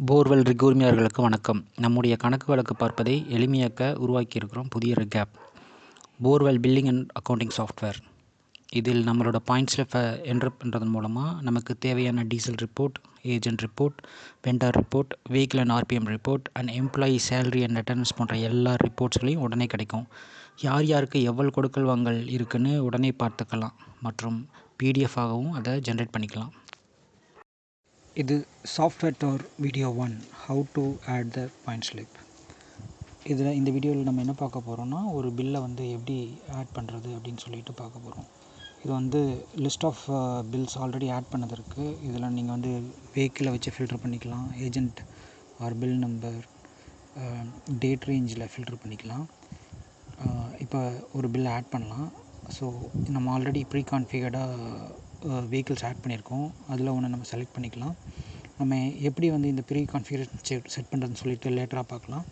Borewell rig உரிமையாளர்களுக்கு வணக்கம். நம்முடைய கணக்கு வழக்கு பார்ப்பதை எளிமையாக்க உருவாக்கியிருக்கிறோம் புதிய rig app, borewell billing and accounting software. இதில் நம்மளோட பாயிண்ட் ஸ்லிப்பை என்ட்ரு பண்ணுறதன் மூலமாக நமக்கு தேவையான diesel report, agent report, vendor report, vehicle and RPM report and employee salary and attendance போன்ற எல்லா ரிப்போர்ட்ஸ்களையும் உடனே கிடைக்கும். யார் யாருக்கு எவ்வளவு கொடுக்கல் வாங்கல் இருக்குன்னு உடனே பார்த்துக்கலாம் மற்றும் பிடிஎஃபாகவும் அதை ஜென்ரேட் பண்ணிக்கலாம். இது software tour video 1, how to add the point slip. இந்த வீடியோவில் நம்ம என்ன பார்க்க போகிறோம்னா, ஒரு பில்லை எப்படி ஆட் பண்ணுறது அப்படின்னு சொல்லிட்டு பார்க்க போகிறோம். இது list of bills already add பண்ணதற்கு இதில் நீங்கள் வெஹிக்கிளை வச்சு ஃபில்டர் பண்ணிக்கலாம், agent or bill number, date ரேஞ்சில் ஃபில்டர் பண்ணிக்கலாம். இப்போ ஒரு பில்லை ஆட் பண்ணலாம். ஸோ நம்ம ஆல்ரெடி ப்ரீ கான்ஃபிகர்டாக வெஹிக்கிள்ஸ் ஆட் பண்ணியிருக்கோம். அதில் ஒன்று நம்ம செலக்ட் பண்ணிக்கலாம். நம்ம எப்படி இந்த ப்ரீ கான்ஃபிகரேஷன் செட் பண்ணுறதுன்னு சொல்லிட்டு லேட்டராக பார்க்கலாம்.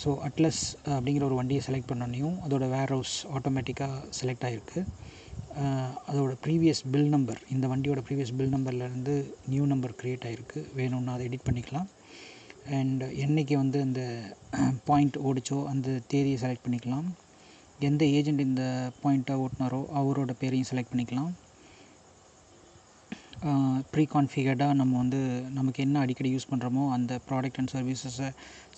ஸோ அட்லஸ் அப்படிங்கிற ஒரு வண்டியை செலக்ட் பண்ணோன்னையும் அதோட வேர் ஹவுஸ் ஆட்டோமேட்டிக்காக செலக்ட் ஆகிருக்கு. அதோட ப்ரீவியஸ் பில் நம்பர், இந்த வண்டியோட ப்ரீவியஸ் பில் நம்பர்லேருந்து நியூ நம்பர் க்ரியேட் ஆகிருக்கு. வேணும்னா அதை எடிட் பண்ணிக்கலாம். அண்ட் என்றைக்கு அந்த பாயிண்ட் ஓடிச்சோ அந்த தேதியை செலக்ட் பண்ணிக்கலாம். எந்த ஏஜெண்ட் இந்த பாயிண்ட்டை ஓட்டினாரோ அவரோட பேரையும் செலக்ட் பண்ணிக்கலாம். ப்ரீ கான்ஃபிகர்டாக நம்ம நமக்கு என்ன அடிக்கடி யூஸ் பண்ணுறோமோ அந்த ப்ராடக்ட் அண்ட் சர்வீசஸை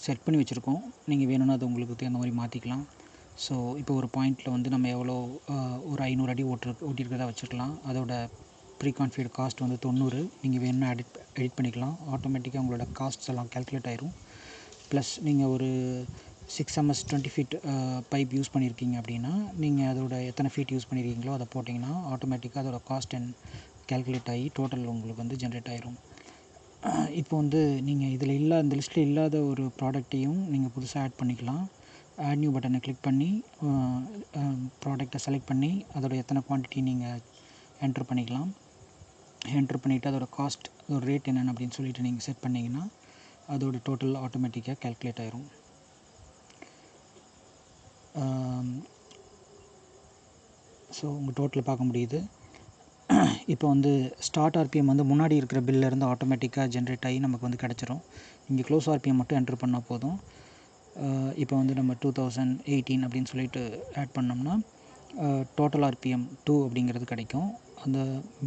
செட் பண்ணி வச்சுருக்கோம். நீங்கள் வேணும்னா அது உங்களுக்கு தகுந்த மாதிரி மாற்றிக்கலாம். ஸோ இப்போ ஒரு பாயிண்ட்டில் நம்ம எவ்வளோ ஒரு 500 அடி ஓட்டியிருக்கிறதா வச்சுக்கலாம். அதோட ப்ரீ கான்ஃபிகர்ட் காஸ்ட் 90. நீங்கள் வேணும்னா எடிட் பண்ணிக்கலாம். ஆட்டோமேட்டிக்காக உங்களோட காஸ்ட்ஸ் எல்லாம் கேல்குலேட் ஆயிரும். ப்ளஸ் நீங்கள் ஒரு 6 ms 20 feet பைப் யூஸ் பண்ணியிருக்கீங்க அப்படின்னா, நீங்கள் அதோட எத்தனை ஃபீட் யூஸ் பண்ணியிருக்கீங்களோ அதை போட்டிங்கன்னா ஆட்டோமேட்டிக்காக அதோட காஸ்ட் அண்ட் கேல்குலேட் ஆகி டோட்டல் உங்களுக்கு ஜென்ரேட் ஆயிரும். இப்போ நீங்கள் இந்த லிஸ்ட்டில் இல்லாத ஒரு ப்ராடக்ட்டையும் நீங்கள் புதுசாக ஆட் பண்ணிக்கலாம். ஆட் நியூ பட்டனை கிளிக் பண்ணி ப்ராடக்டை செலக்ட் பண்ணி அதோட எத்தனை குவான்டிட்டி நீங்கள் என்ட்ரு பண்ணிக்கலாம். என்ட்ரு பண்ணிவிட்டு அதோட காஸ்ட், அதோட ரேட் என்னென்னு அப்படின்னு சொல்லிட்டு நீங்கள் செட் பண்ணிங்கன்னா அதோட டோட்டல் ஆட்டோமேட்டிக்காக கேல்குலேட் ஆயிரும். ஸோ உங்கள் டோட்டலை பார்க்க முடியுது. இப்போ ஸ்டார்ட் ஆர்பிஎம் முன்னாடி இருக்கிற பில்லேருந்து ஆட்டோமேட்டிக்காக ஜென்ரேட் ஆகி நமக்கு கிடச்சிரும். இங்கே க்ளோஸ் ஆர்பிஎம் மட்டும் என்ட்ரு பண்ணால் போதும். இப்போ நம்ம 2018 அப்படின்னு சொல்லிட்டு ஆட் பண்ணோம்னா டோட்டல் ஆர்பிஎம் 2 அப்படிங்கிறது கிடைக்கும். அந்த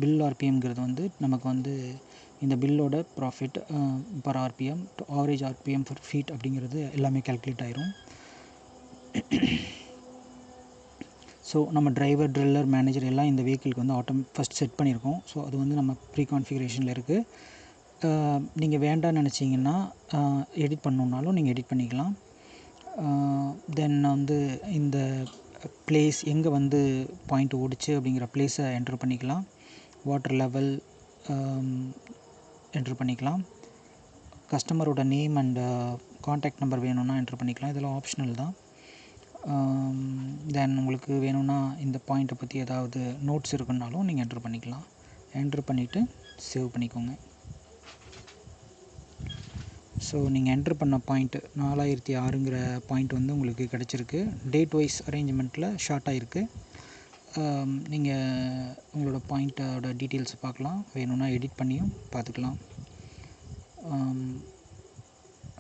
பில் ஆர்பிஎம்ங்கிறது நமக்கு இந்த பில்லோட profit per RPM, average RPM per feet அப்படிங்கிறது எல்லாமே கேல்குலேட் ஆயிரும். ஸோ நம்ம டிரைவர், ட்ரில்லர், மேனேஜர் எல்லாம் இந்த வெஹிக்கிளுக்கு ஃபஸ்ட் செட் பண்ணியிருக்கோம். ஸோ அது நம்ம ப்ரீ கான்ஃபிகரேஷனில் இருக்குது. நீங்கள் வேண்டாம்னு நினச்சிங்கன்னா எடிட் பண்ணணுன்னாலும் நீங்கள் எடிட் பண்ணிக்கலாம். தென் இந்த பிளேஸ் எங்கே பாயிண்ட் ஓடிச்சு அப்படிங்கிற பிளேஸை என்ட்ரு பண்ணிக்கலாம். வாட்டர் லெவல் என்ட்ரு பண்ணிக்கலாம். கஸ்டமரோட நேம் அண்ட் கான்டாக்ட் நம்பர் வேணும்னா என்ட்ரு பண்ணிக்கலாம். இதெல்லாம் ஆப்ஷனல் தான். தென் உங்களுக்கு வேணும்னா இந்த பாயிண்ட்டை பற்றி ஏதாவது நோட்ஸ் இருக்குன்னாலும் நீங்கள் என்ட்ரு பண்ணிக்கலாம். என்ட்ரு பண்ணிவிட்டு சேவ் பண்ணிக்கோங்க. ஸோ நீங்கள் என்ட்ரு பண்ண பாயிண்ட்டு 4006ங்கிற பாயிண்ட் உங்களுக்கு கிடச்சிருக்கு. டேட் வைஸ் அரேஞ்ச்மெண்ட்டில் ஷார்ட் ஆகிருக்கு. நீங்கள் உங்களோட பாயிண்ட்டோட டீட்டெயில்ஸை பார்க்கலாம். வேணும்னா எடிட் பண்ணியும் பார்த்துக்கலாம்.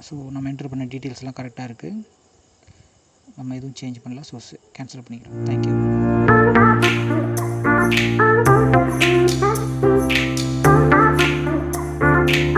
ஸோ நம்ம என்ட்ரு பண்ண டீட்டெயில்ஸ்லாம் கரெக்டாக இருக்குது. நம்ம எதுவும் சேஞ்ச் பண்ணல. ஸோ கேன்சல் பண்ணிக்கிறோம். தேங்க்யூ.